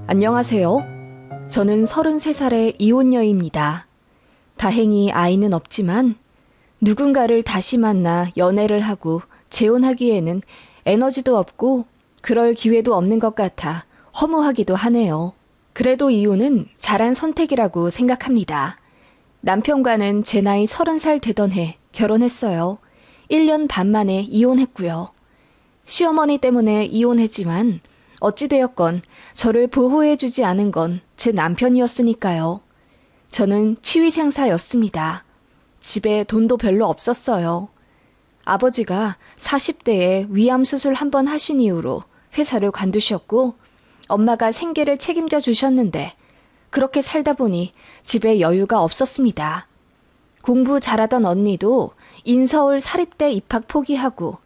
안녕하세요. 저는 33살의 이혼녀입니다. 다행히 아이는 없지만 누군가를 다시 만나 연애를 하고 재혼하기에는 에너지도 없고 그럴 기회도 없는 것 같아 허무하기도 하네요. 그래도 이혼은 잘한 선택이라고 생각합니다. 남편과는 제 나이 30살 되던 해 결혼했어요. 1년 반 만에 이혼했고요. 시어머니 때문에 이혼했지만 어찌되었건 저를 보호해주지 않은 건 제 남편이었으니까요. 저는 치위생사였습니다. 집에 돈도 별로 없었어요. 아버지가 40대에 위암 수술 한 번 하신 이후로 회사를 관두셨고 엄마가 생계를 책임져 주셨는데 그렇게 살다 보니 집에 여유가 없었습니다. 공부 잘하던 언니도 인서울 사립대 입학 포기하고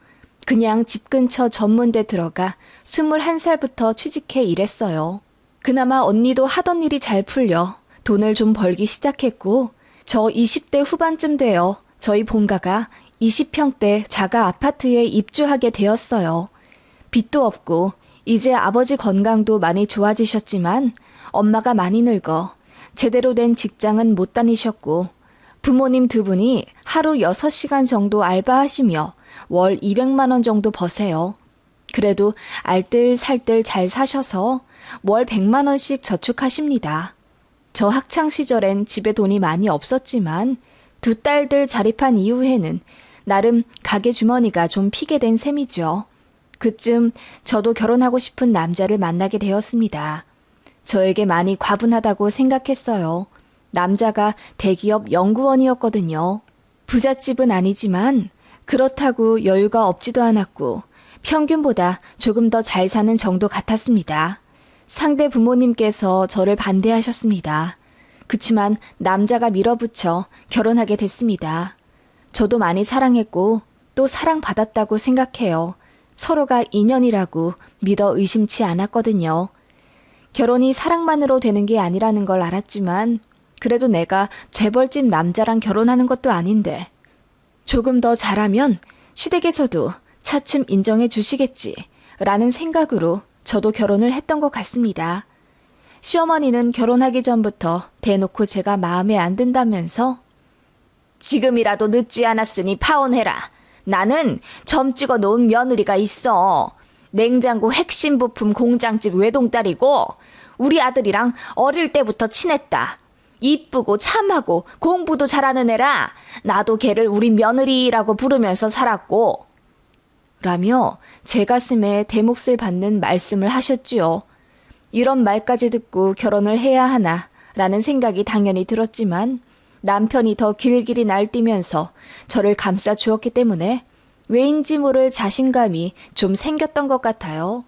그냥 집 근처 전문대 들어가 21살부터 취직해 일했어요. 그나마 언니도 하던 일이 잘 풀려 돈을 좀 벌기 시작했고 저 20대 후반쯤 되어 저희 본가가 20평대 자가 아파트에 입주하게 되었어요. 빚도 없고 이제 아버지 건강도 많이 좋아지셨지만 엄마가 많이 늙어 제대로 된 직장은 못 다니셨고 부모님 두 분이 하루 6시간 정도 알바하시며 월 200만 원 정도 버세요. 그래도 알뜰살뜰 잘 사셔서 월 100만 원씩 저축하십니다. 저 학창 시절엔 집에 돈이 많이 없었지만 두 딸들 자립한 이후에는 나름 가게 주머니가 좀 피게 된 셈이죠. 그쯤 저도 결혼하고 싶은 남자를 만나게 되었습니다. 저에게 많이 과분하다고 생각했어요. 남자가 대기업 연구원이었거든요. 부잣집은 아니지만 그렇다고 여유가 없지도 않았고 평균보다 조금 더 잘 사는 정도 같았습니다. 상대 부모님께서 저를 반대하셨습니다. 그치만 남자가 밀어붙여 결혼하게 됐습니다. 저도 많이 사랑했고 또 사랑받았다고 생각해요. 서로가 인연이라고 믿어 의심치 않았거든요. 결혼이 사랑만으로 되는 게 아니라는 걸 알았지만 그래도 내가 재벌집 남자랑 결혼하는 것도 아닌데 조금 더 잘하면 시댁에서도 차츰 인정해 주시겠지 라는 생각으로 저도 결혼을 했던 것 같습니다. 시어머니는 결혼하기 전부터 대놓고 제가 마음에 안 든다면서 지금이라도 늦지 않았으니 파혼해라. 나는 점 찍어 놓은 며느리가 있어. 냉장고 핵심 부품 공장집 외동딸이고 우리 아들이랑 어릴 때부터 친했다. 이쁘고 참하고 공부도 잘하는 애라 나도 걔를 우리 며느리라고 부르면서 살았고 라며 제 가슴에 대몫을 받는 말씀을 하셨지요. 이런 말까지 듣고 결혼을 해야 하나 라는 생각이 당연히 들었지만 남편이 더 길길이 날뛰면서 저를 감싸 주었기 때문에 왜인지 모를 자신감이 좀 생겼던 것 같아요.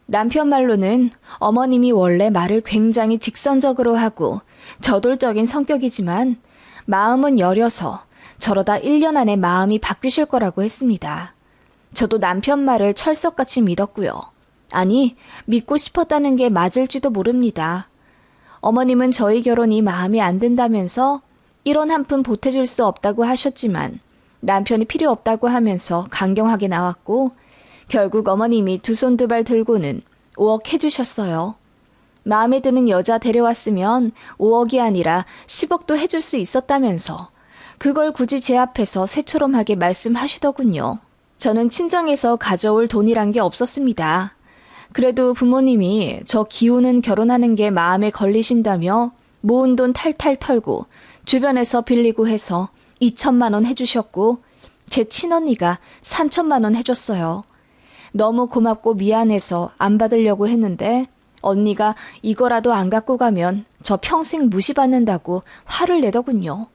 남편 말로는 어머님이 원래 말을 굉장히 직선적으로 하고 저돌적인 성격이지만 마음은 여려서 저러다 1년 안에 마음이 바뀌실 거라고 했습니다. 저도 남편 말을 철석같이 믿었고요. 아니, 믿고 싶었다는 게 맞을지도 모릅니다. 어머님은 저희 결혼이 마음에 안 든다면서 1원 한 푼 보태줄 수 없다고 하셨지만 남편이 필요 없다고 하면서 강경하게 나왔고 결국 어머님이 두 손 두 발 들고는 5억 해주셨어요. 마음에 드는 여자 데려왔으면 5억이 아니라 10억도 해줄 수 있었다면서 그걸 굳이 제 앞에서 새초롬하게 말씀하시더군요. 저는 친정에서 가져올 돈이란 게 없었습니다. 그래도 부모님이 저 기우는 결혼하는 게 마음에 걸리신다며 모은 돈 탈탈 털고 주변에서 빌리고 해서 2천만 원 해주셨고 제 친언니가 3천만 원 해줬어요. 너무 고맙고 미안해서 안 받으려고 했는데 언니가 이거라도 안 갖고 가면 저 평생 무시받는다고 화를 내더군요.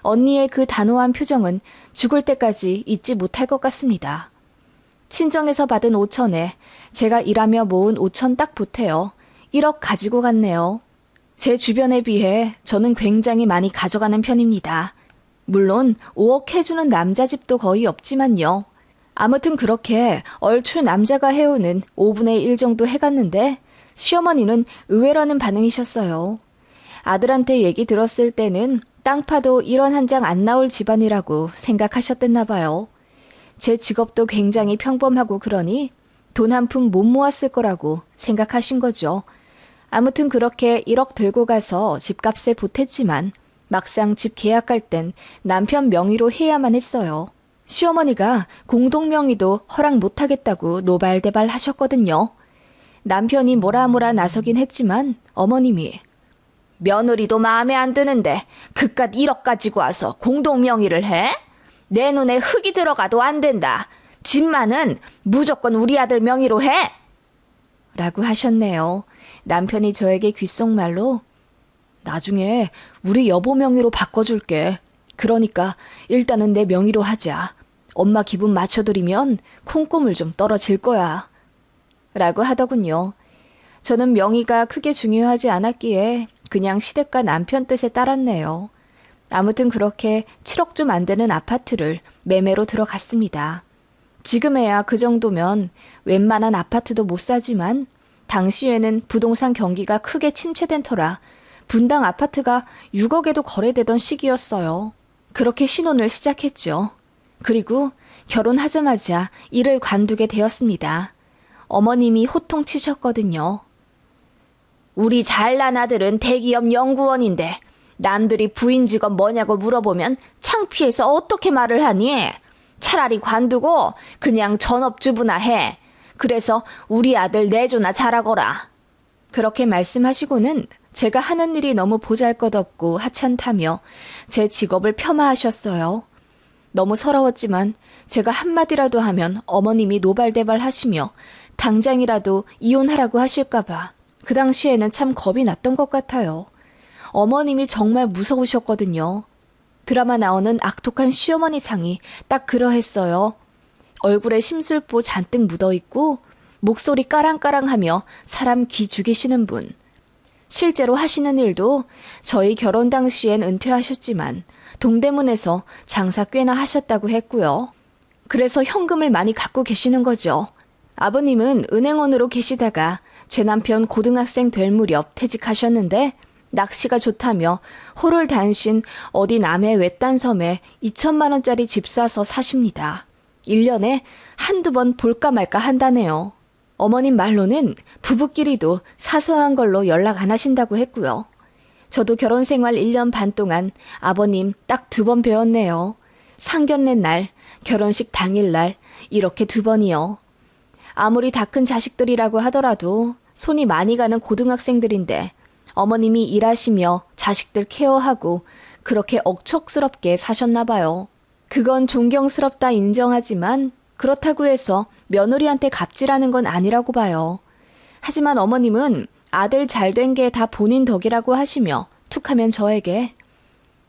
언니의 그 단호한 표정은 죽을 때까지 잊지 못할 것 같습니다. 친정에서 받은 5천에 제가 일하며 모은 5천 딱 보태어 1억 가지고 갔네요. 제 주변에 비해 저는 굉장히 많이 가져가는 편입니다. 물론 5억 해주는 남자 집도 거의 없지만요. 아무튼 그렇게 얼추 남자가 해오는 5분의 1 정도 해갔는데 시어머니는 의외라는 반응이셨어요. 아들한테 얘기 들었을 때는 땅 파도 1원 한 장 안 나올 집안이라고 생각하셨댔나 봐요. 제 직업도 굉장히 평범하고 그러니 돈 한 푼 못 모았을 거라고 생각하신 거죠. 아무튼 그렇게 1억 들고 가서 집값에 보탰지만 막상 집 계약할 땐 남편 명의로 해야만 했어요. 시어머니가 공동명의도 허락 못하겠다고 노발대발 하셨거든요. 남편이 뭐라 나서긴 했지만 어머님이 며느리도 마음에 안 드는데 그깟 1억 가지고 와서 공동명의를 해? 내 눈에 흙이 들어가도 안 된다. 집만은 무조건 우리 아들 명의로 해! 라고 하셨네요. 남편이 저에게 귓속말로 나중에 우리 여보 명의로 바꿔줄게. 그러니까 일단은 내 명의로 하자. 엄마 기분 맞춰드리면 콩고물 좀 떨어질 거야. 라고 하더군요. 저는 명의가 크게 중요하지 않았기에 그냥 시댁과 남편 뜻에 따랐네요. 아무튼 그렇게 7억 좀 안 되는 아파트를 매매로 들어갔습니다. 지금에야 그 정도면 웬만한 아파트도 못 사지만 당시에는 부동산 경기가 크게 침체된 터라 분당 아파트가 6억에도 거래되던 시기였어요. 그렇게 신혼을 시작했죠. 그리고 결혼하자마자 일을 관두게 되었습니다. 어머님이 호통치셨거든요. 우리 잘난 아들은 대기업 연구원인데 남들이 부인 직업 뭐냐고 물어보면 창피해서 어떻게 말을 하니? 차라리 관두고 그냥 전업주부나 해. 그래서 우리 아들 내조나 잘하거라. 그렇게 말씀하시고는 제가 하는 일이 너무 보잘것없고 하찮다며 제 직업을 폄하하셨어요. 너무 서러웠지만 제가 한마디라도 하면 어머님이 노발대발 하시며 당장이라도 이혼하라고 하실까봐 그 당시에는 참 겁이 났던 것 같아요. 어머님이 정말 무서우셨거든요. 드라마 나오는 악독한 시어머니 상이 딱 그러했어요. 얼굴에 심술보 잔뜩 묻어있고 목소리 까랑까랑하며 사람 기 죽이시는 분. 실제로 하시는 일도 저희 결혼 당시엔 은퇴하셨지만 동대문에서 장사 꽤나 하셨다고 했고요. 그래서 현금을 많이 갖고 계시는 거죠. 아버님은 은행원으로 계시다가 제 남편 고등학생 될 무렵 퇴직하셨는데 낚시가 좋다며 호를 단신 어디 남해 외딴 섬에 2천만 원짜리 집 사서 사십니다. 1년에 한두 번 볼까 말까 한다네요. 어머님 말로는 부부끼리도 사소한 걸로 연락 안 하신다고 했고요. 저도 결혼 생활 1년 반 동안 아버님 딱 2번 뵈었네요. 상견례 날, 결혼식 당일날 이렇게 2번이요. 아무리 다 큰 자식들이라고 하더라도 손이 많이 가는 고등학생들인데 어머님이 일하시며 자식들 케어하고 그렇게 억척스럽게 사셨나 봐요. 그건 존경스럽다 인정하지만 그렇다고 해서 며느리한테 갑질하는 건 아니라고 봐요. 하지만 어머님은 아들 잘된 게 다 본인 덕이라고 하시며 툭하면 저에게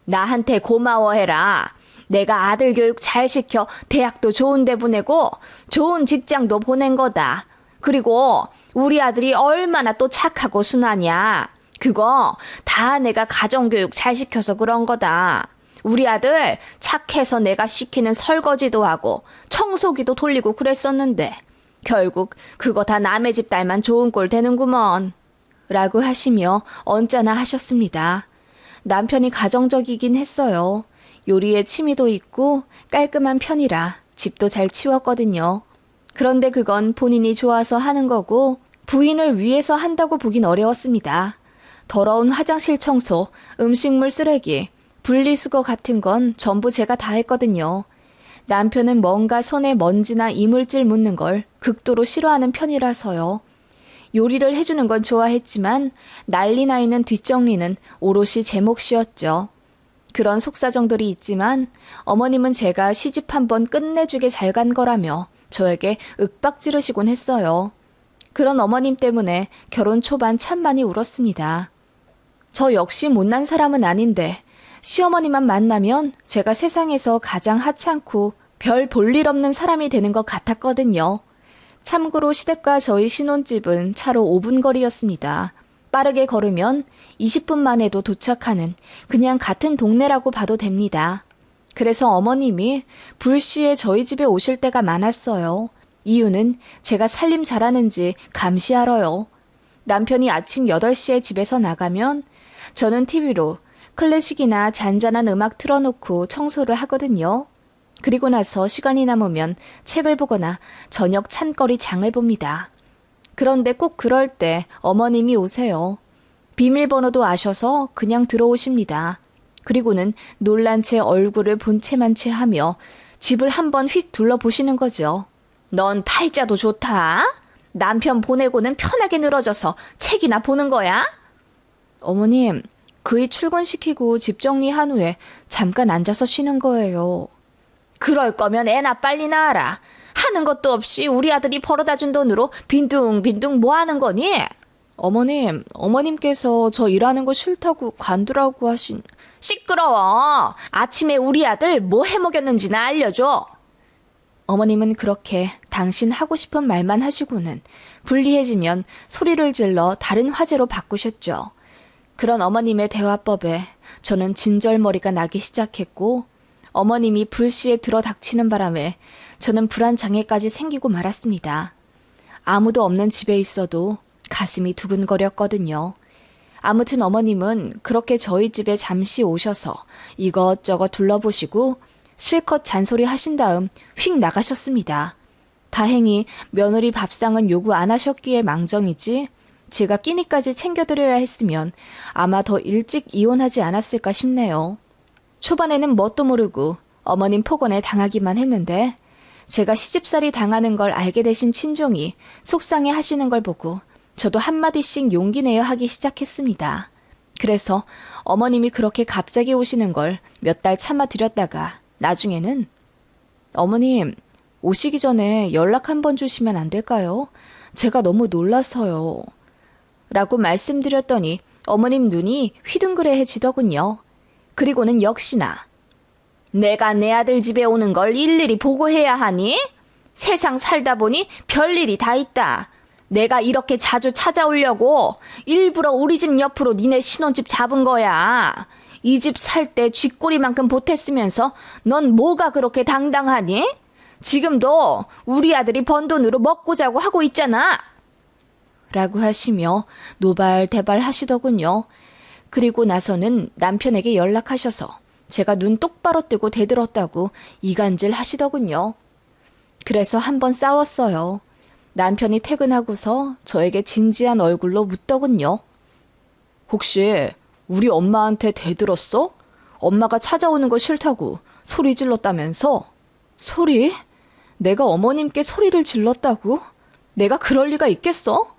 나한테 고마워해라. 내가 아들 교육 잘 시켜 대학도 좋은 데 보내고 좋은 직장도 보낸 거다. 그리고 우리 아들이 얼마나 또 착하고 순하냐. 그거 다 내가 가정교육 잘 시켜서 그런 거다. 우리 아들 착해서 내가 시키는 설거지도 하고 청소기도 돌리고 그랬었는데 결국 그거 다 남의 집 딸만 좋은 꼴 되는구먼. 라고 하시며 언짢아 하셨습니다. 남편이 가정적이긴 했어요. 요리에 취미도 있고 깔끔한 편이라 집도 잘 치웠거든요. 그런데 그건 본인이 좋아서 하는 거고 부인을 위해서 한다고 보긴 어려웠습니다. 더러운 화장실 청소, 음식물 쓰레기, 분리수거 같은 건 전부 제가 다 했거든요. 남편은 뭔가 손에 먼지나 이물질 묻는 걸 극도로 싫어하는 편이라서요. 요리를 해주는 건 좋아했지만 난리 나 있는 뒷정리는 오롯이 제 몫이었죠. 그런 속사정들이 있지만 어머님은 제가 시집 한번 끝내주게 잘 간 거라며 저에게 윽박 지르시곤 했어요. 그런 어머님 때문에 결혼 초반 참 많이 울었습니다. 저 역시 못난 사람은 아닌데 시어머니만 만나면 제가 세상에서 가장 하찮고 별 볼일 없는 사람이 되는 것 같았거든요. 참고로 시댁과 저희 신혼집은 차로 5분 거리였습니다. 빠르게 걸으면 20분 만에도 도착하는 그냥 같은 동네라고 봐도 됩니다. 그래서 어머님이 불시에 저희 집에 오실 때가 많았어요. 이유는 제가 살림 잘하는지 감시하러요. 남편이 아침 8시에 집에서 나가면 저는 TV로 클래식이나 잔잔한 음악 틀어놓고 청소를 하거든요. 그리고 나서 시간이 남으면 책을 보거나 저녁 찬거리 장을 봅니다. 그런데 꼭 그럴 때 어머님이 오세요. 비밀번호도 아셔서 그냥 들어오십니다. 그리고는 놀란 채 얼굴을 본체만 채 하며 집을 한번 휙 둘러보시는 거죠. 넌 팔자도 좋다. 남편 보내고는 편하게 늘어져서 책이나 보는 거야? 어머님, 그이 출근시키고 집 정리한 후에 잠깐 앉아서 쉬는 거예요. 그럴 거면 애나 빨리 낳아라. 하는 것도 없이 우리 아들이 벌어다 준 돈으로 빈둥빈둥 뭐 하는 거니? 어머님, 어머님께서 저 일하는 거 싫다고 관두라고 하신... 시끄러워. 아침에 우리 아들 뭐 해먹였는지나 알려줘. 어머님은 그렇게 당신 하고 싶은 말만 하시고는 불리해지면 소리를 질러 다른 화제로 바꾸셨죠. 그런 어머님의 대화법에 저는 진절머리가 나기 시작했고 어머님이 불시에 들어닥치는 바람에 저는 불안장애까지 생기고 말았습니다. 아무도 없는 집에 있어도 가슴이 두근거렸거든요. 아무튼 어머님은 그렇게 저희 집에 잠시 오셔서 이것저것 둘러보시고 실컷 잔소리 하신 다음 휙 나가셨습니다. 다행히 며느리 밥상은 요구 안 하셨기에 망정이지 제가 끼니까지 챙겨드려야 했으면 아마 더 일찍 이혼하지 않았을까 싶네요. 초반에는 뭣도 모르고 어머님 폭언에 당하기만 했는데 제가 시집살이 당하는 걸 알게 되신 친종이 속상해 하시는 걸 보고 저도 한마디씩 용기 내어 하기 시작했습니다. 그래서 어머님이 그렇게 갑자기 오시는 걸 몇 달 참아드렸다가 나중에는 어머님, 오시기 전에 연락 한번 주시면 안 될까요? 제가 너무 놀라서요. 라고 말씀드렸더니 어머님 눈이 휘둥그레해지더군요. 그리고는 역시나 내가 내 아들 집에 오는 걸 일일이 보고해야 하니? 세상 살다 보니 별일이 다 있다. 내가 이렇게 자주 찾아오려고 일부러 우리 집 옆으로 니네 신혼집 잡은 거야. 이 집 살 때 쥐꼬리만큼 보탰으면서 넌 뭐가 그렇게 당당하니? 지금도 우리 아들이 번 돈으로 먹고 자고 하고 있잖아. 라고 하시며 노발대발 하시더군요. 그리고 나서는 남편에게 연락하셔서 제가 눈 똑바로 뜨고 대들었다고 이간질 하시더군요. 그래서 한번 싸웠어요. 남편이 퇴근하고서 저에게 진지한 얼굴로 묻더군요. 혹시 우리 엄마한테 대들었어? 엄마가 찾아오는 거 싫다고 소리 질렀다면서? 소리? 내가 어머님께 소리를 질렀다고? 내가 그럴 리가 있겠어?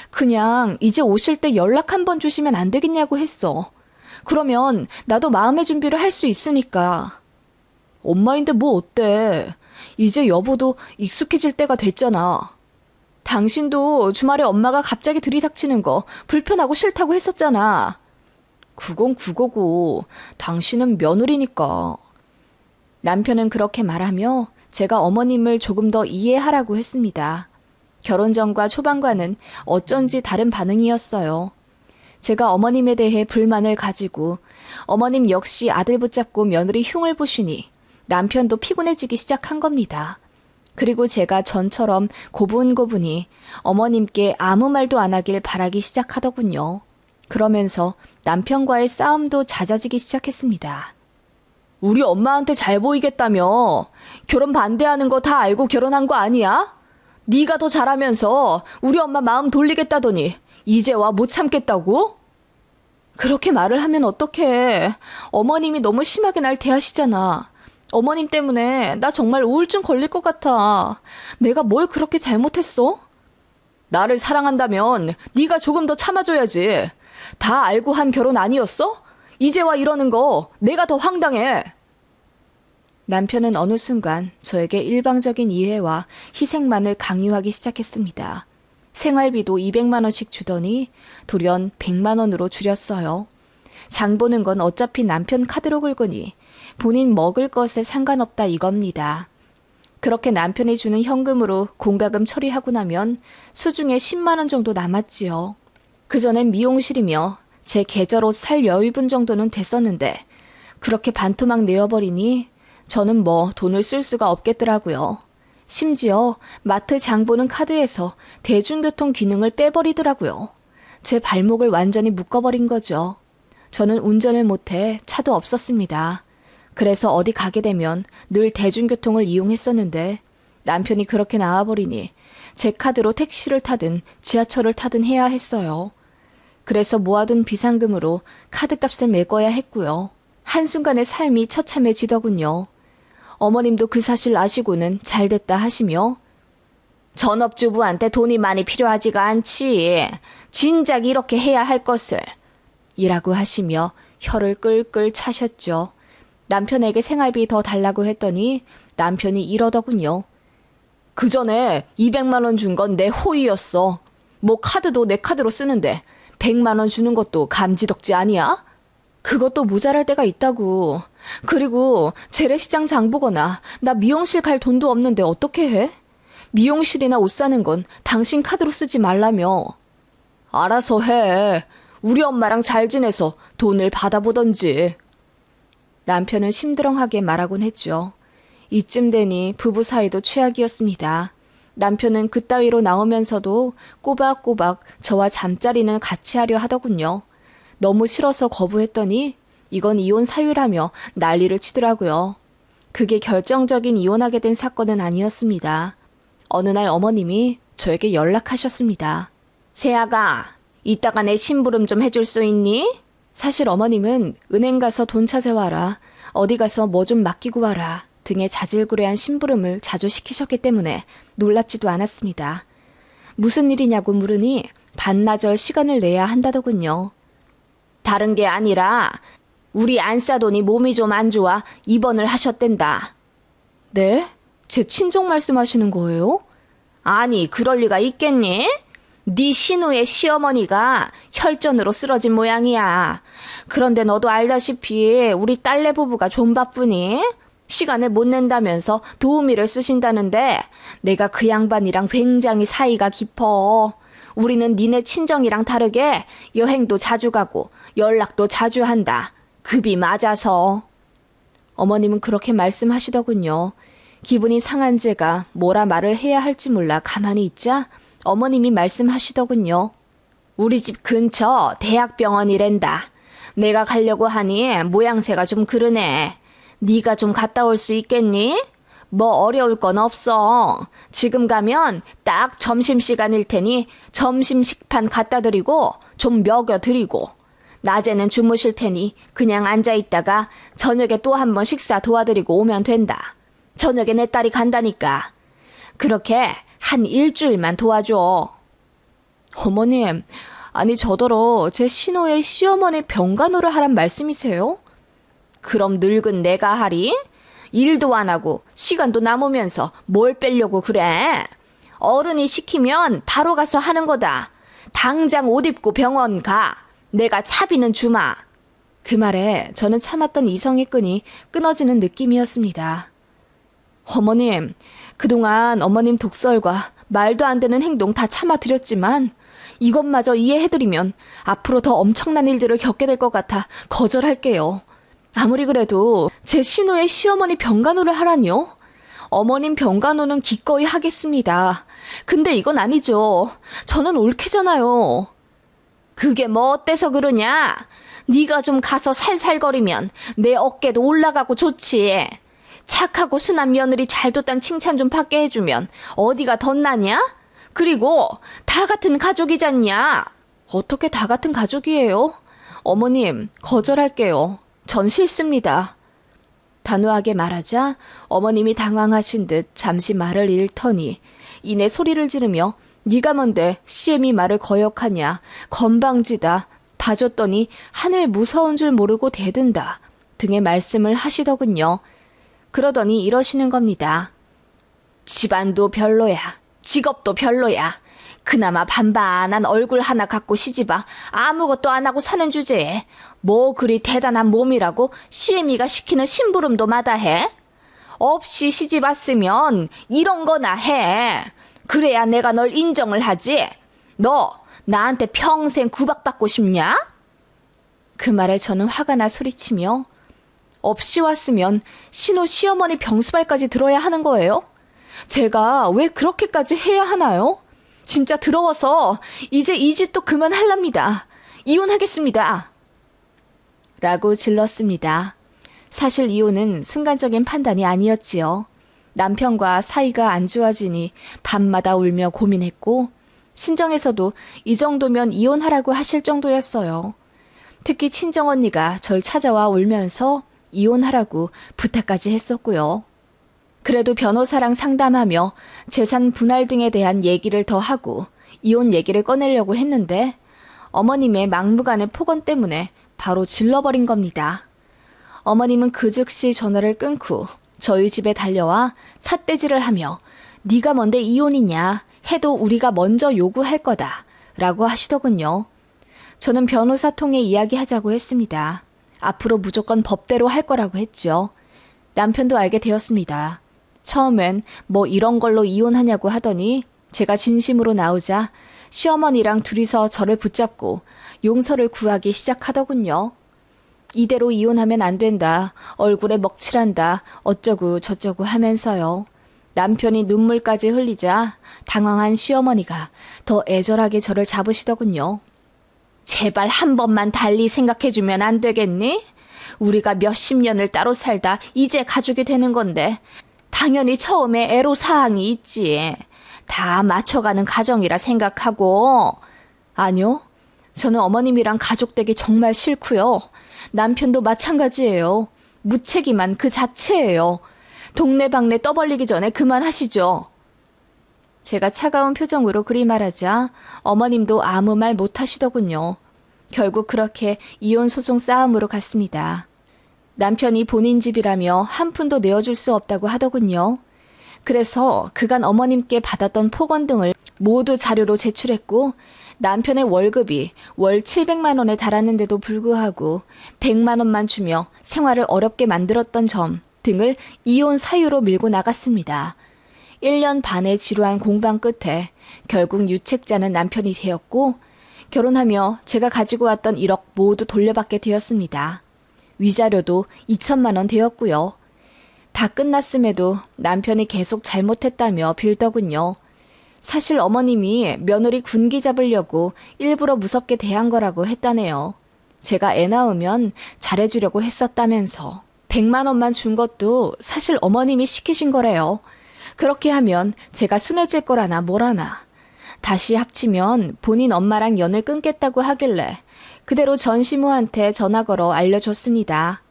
그냥 이제 오실 때 연락 한번 주시면 안 되겠냐고 했어. 그러면 나도 마음의 준비를 할 수 있으니까. 엄마인데 뭐 어때? 이제 여보도 익숙해질 때가 됐잖아. 당신도 주말에 엄마가 갑자기 들이닥치는 거 불편하고 싫다고 했었잖아. 그건 그거고 당신은 며느리니까. 남편은 그렇게 말하며 제가 어머님을 조금 더 이해하라고 했습니다. 결혼 전과 초반과는 어쩐지 다른 반응이었어요. 제가 어머님에 대해 불만을 가지고 어머님 역시 아들 붙잡고 며느리 흉을 보시니 남편도 피곤해지기 시작한 겁니다. 그리고 제가 전처럼 고분고분히 어머님께 아무 말도 안 하길 바라기 시작하더군요. 그러면서 남편과의 싸움도 잦아지기 시작했습니다. 우리 엄마한테 잘 보이겠다며 결혼 반대하는 거 다 알고 결혼한 거 아니야? 네가 더 잘하면서 우리 엄마 마음 돌리겠다더니 이제 와 못 참겠다고? 그렇게 말을 하면 어떡해. 어머님이 너무 심하게 날 대하시잖아. 어머님 때문에 나 정말 우울증 걸릴 것 같아. 내가 뭘 그렇게 잘못했어? 나를 사랑한다면 네가 조금 더 참아줘야지. 다 알고 한 결혼 아니었어? 이제 와 이러는 거 내가 더 황당해. 남편은 어느 순간 저에게 일방적인 이해와 희생만을 강요하기 시작했습니다. 생활비도 200만 원씩 주더니 돌연 100만 원으로 줄였어요. 장 보는 건 어차피 남편 카드로 긁으니 본인 먹을 것에 상관없다 이겁니다. 그렇게 남편이 주는 현금으로 공과금 처리하고 나면 수중에 10만 원 정도 남았지요. 그전엔 미용실이며 제 계절옷 살 여유분 정도는 됐었는데 그렇게 반토막 내어버리니 저는 뭐 돈을 쓸 수가 없겠더라고요. 심지어 마트 장 보는 카드에서 대중교통 기능을 빼버리더라고요. 제 발목을 완전히 묶어버린 거죠. 저는 운전을 못해 차도 없었습니다. 그래서 어디 가게 되면 늘 대중교통을 이용했었는데 남편이 그렇게 나와버리니 제 카드로 택시를 타든 지하철을 타든 해야 했어요. 그래서 모아둔 비상금으로 카드값을 메꿔야 했고요. 한순간에 삶이 처참해지더군요. 어머님도 그 사실 아시고는 잘됐다 하시며 전업주부한테 돈이 많이 필요하지가 않지. 진작 이렇게 해야 할 것을. 이라고 하시며 혀를 끌끌 차셨죠. 남편에게 생활비 더 달라고 했더니 남편이 이러더군요. 그 전에 200만 원 준 건 내 호의였어. 뭐 카드도 내 카드로 쓰는데 100만 원 주는 것도 감지덕지 아니야? 그것도 모자랄 때가 있다고. 그리고 재래시장 장 보거나 나 미용실 갈 돈도 없는데 어떻게 해? 미용실이나 옷 사는 건 당신 카드로 쓰지 말라며. 알아서 해. 우리 엄마랑 잘 지내서 돈을 받아보던지. 남편은 심드렁하게 말하곤 했죠. 이쯤 되니 부부 사이도 최악이었습니다. 남편은 그따위로 나오면서도 꼬박꼬박 저와 잠자리는 같이 하려 하더군요. 너무 싫어서 거부했더니 이건 이혼 사유라며 난리를 치더라고요. 그게 결정적인 이혼하게 된 사건은 아니었습니다. 어느 날 어머님이 저에게 연락하셨습니다. 세아가, 이따가 내 심부름 좀 해줄 수 있니? 사실 어머님은 은행 가서 돈 찾아와라, 어디 가서 뭐 좀 맡기고 와라 등의 자질구레한 심부름을 자주 시키셨기 때문에 놀랍지도 않았습니다. 무슨 일이냐고 물으니 반나절 시간을 내야 한다더군요. 다른 게 아니라 우리 안싸돈이 몸이 좀 안 좋아 입원을 하셨댄다. 네? 제 친정 말씀하시는 거예요? 아니, 그럴 리가 있겠니? 네 신우의 시어머니가 혈전으로 쓰러진 모양이야. 그런데 너도 알다시피 우리 딸내 부부가 좀 바쁘니? 시간을 못 낸다면서 도우미를 쓰신다는데 내가 그 양반이랑 굉장히 사이가 깊어. 우리는 니네 친정이랑 다르게 여행도 자주 가고 연락도 자주 한다. 급이 맞아서. 어머님은 그렇게 말씀하시더군요. 기분이 상한 제가 뭐라 말을 해야 할지 몰라 가만히 있자 어머님이 말씀하시더군요. 우리 집 근처 대학병원이랜다. 내가 가려고 하니 모양새가 좀 그러네. 네가 좀 갔다 올 수 있겠니? 뭐 어려울 건 없어. 지금 가면 딱 점심시간일 테니 점심 식판 갖다 드리고 좀 먹여 드리고 낮에는 주무실 테니 그냥 앉아 있다가 저녁에 또 한 번 식사 도와드리고 오면 된다. 저녁에 내 딸이 간다니까. 그렇게 한 일주일만 도와줘. 어머님, 아니 저더러 제 신호의 시어머니 병간호를 하란 말씀이세요? 그럼 늙은 내가 하리? 일도 안 하고 시간도 남으면서 뭘 빼려고 그래? 어른이 시키면 바로 가서 하는 거다. 당장 옷 입고 병원 가. 내가 차비는 주마. 그 말에 저는 참았던 이성의 끈이 끊어지는 느낌이었습니다. 어머님, 그동안 어머님 독설과 말도 안 되는 행동 다 참아드렸지만 이것마저 이해해드리면 앞으로 더 엄청난 일들을 겪게 될 것 같아 거절할게요. 아무리 그래도 제 신우의 시어머니 병간호를 하라니요? 어머님 병간호는 기꺼이 하겠습니다. 근데 이건 아니죠. 저는 올케잖아요. 그게 뭐 어때서 그러냐? 네가 좀 가서 살살거리면 내 어깨도 올라가고 좋지. 착하고 순한 며느리 잘 뒀단 칭찬 좀 받게 해주면 어디가 덧나냐? 그리고 다 같은 가족이잖냐? 어떻게 다 같은 가족이에요? 어머님, 거절할게요. 전 싫습니다. 단호하게 말하자 어머님이 당황하신 듯 잠시 말을 잃더니 이내 소리를 지르며 네가 뭔데 시엠이 말을 거역하냐, 건방지다, 봐줬더니 하늘 무서운 줄 모르고 대든다 등의 말씀을 하시더군요. 그러더니 이러시는 겁니다. 집안도 별로야. 직업도 별로야. 그나마 반반한 얼굴 하나 갖고 시집아 아무것도 안 하고 사는 주제에 뭐 그리 대단한 몸이라고 시애미가 시키는 심부름도 마다해? 없이 시집 왔으면 이런 거나 해. 그래야 내가 널 인정을 하지. 너 나한테 평생 구박받고 싶냐? 그 말에 저는 화가 나 소리치며 없이 왔으면 신우 시어머니 병수발까지 들어야 하는 거예요? 제가 왜 그렇게까지 해야 하나요? 진짜 더러워서 이제 이 짓도 그만할랍니다. 이혼하겠습니다. 라고 질렀습니다. 사실 이혼은 순간적인 판단이 아니었지요. 남편과 사이가 안 좋아지니 밤마다 울며 고민했고, 친정에서도 이 정도면 이혼하라고 하실 정도였어요. 특히 친정언니가 절 찾아와 울면서 이혼하라고 부탁까지 했었고요. 그래도 변호사랑 상담하며 재산 분할 등에 대한 얘기를 더 하고 이혼 얘기를 꺼내려고 했는데 어머님의 막무가내 폭언 때문에 바로 질러버린 겁니다. 어머님은 그 즉시 전화를 끊고 저희 집에 달려와 삿대질을 하며 네가 뭔데 이혼이냐 해도 우리가 먼저 요구할 거다 라고 하시더군요. 저는 변호사 통해 이야기하자고 했습니다. 앞으로 무조건 법대로 할 거라고 했죠. 남편도 알게 되었습니다. 처음엔 뭐 이런 걸로 이혼하냐고 하더니 제가 진심으로 나오자 시어머니랑 둘이서 저를 붙잡고 용서를 구하기 시작하더군요. 이대로 이혼하면 안 된다. 얼굴에 먹칠한다. 어쩌고 저쩌고 하면서요. 남편이 눈물까지 흘리자 당황한 시어머니가 더 애절하게 저를 잡으시더군요. 제발 한 번만 달리 생각해주면 안 되겠니? 우리가 몇십 년을 따로 살다 이제 가족이 되는 건데 당연히 처음에 애로사항이 있지. 다 맞춰가는 가정이라 생각하고. 아니요. 저는 어머님이랑 가족되기 정말 싫고요. 남편도 마찬가지예요. 무책임한 그 자체예요. 동네방네 떠벌리기 전에 그만하시죠. 제가 차가운 표정으로 그리 말하자 어머님도 아무 말 못하시더군요. 결국 그렇게 이혼 소송 싸움으로 갔습니다. 남편이 본인 집이라며 한 푼도 내어줄 수 없다고 하더군요. 그래서 그간 어머님께 받았던 폭언 등을 모두 자료로 제출했고 남편의 월급이 월 700만 원에 달하는데도 불구하고 100만 원만 주며 생활을 어렵게 만들었던 점 등을 이혼 사유로 밀고 나갔습니다. 1년 반의 지루한 공방 끝에 결국 유책자는 남편이 되었고 결혼하며 제가 가지고 왔던 1억 모두 돌려받게 되었습니다. 위자료도 2천만 원 되었고요. 다 끝났음에도 남편이 계속 잘못했다며 빌더군요. 사실 어머님이 며느리 군기 잡으려고 일부러 무섭게 대한 거라고 했다네요. 제가 애 낳으면 잘해주려고 했었다면서 100만 원만 준 것도 사실 어머님이 시키신 거래요. 그렇게 하면 제가 순해질 거라나 뭐라나. 다시 합치면 본인 엄마랑 연을 끊겠다고 하길래 그대로 전시모한테 전화 걸어 알려줬습니다.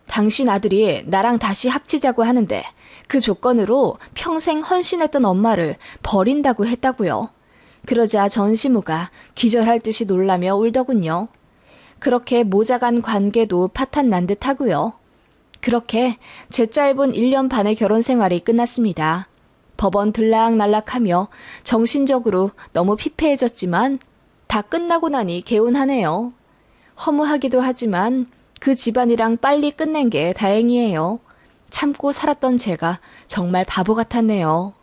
당신 아들이 나랑 다시 합치자고 하는데 그 조건으로 평생 헌신했던 엄마를 버린다고 했다고요. 그러자 전시모가 기절할 듯이 놀라며 울더군요. 그렇게 모자간 관계도 파탄난 듯 하고요. 그렇게 제 짧은 1년 반의 결혼 생활이 끝났습니다. 법원 들락날락하며 정신적으로 너무 피폐해졌지만 다 끝나고 나니 개운하네요. 허무하기도 하지만 그 집안이랑 빨리 끝낸 게 다행이에요. 참고 살았던 제가 정말 바보 같았네요.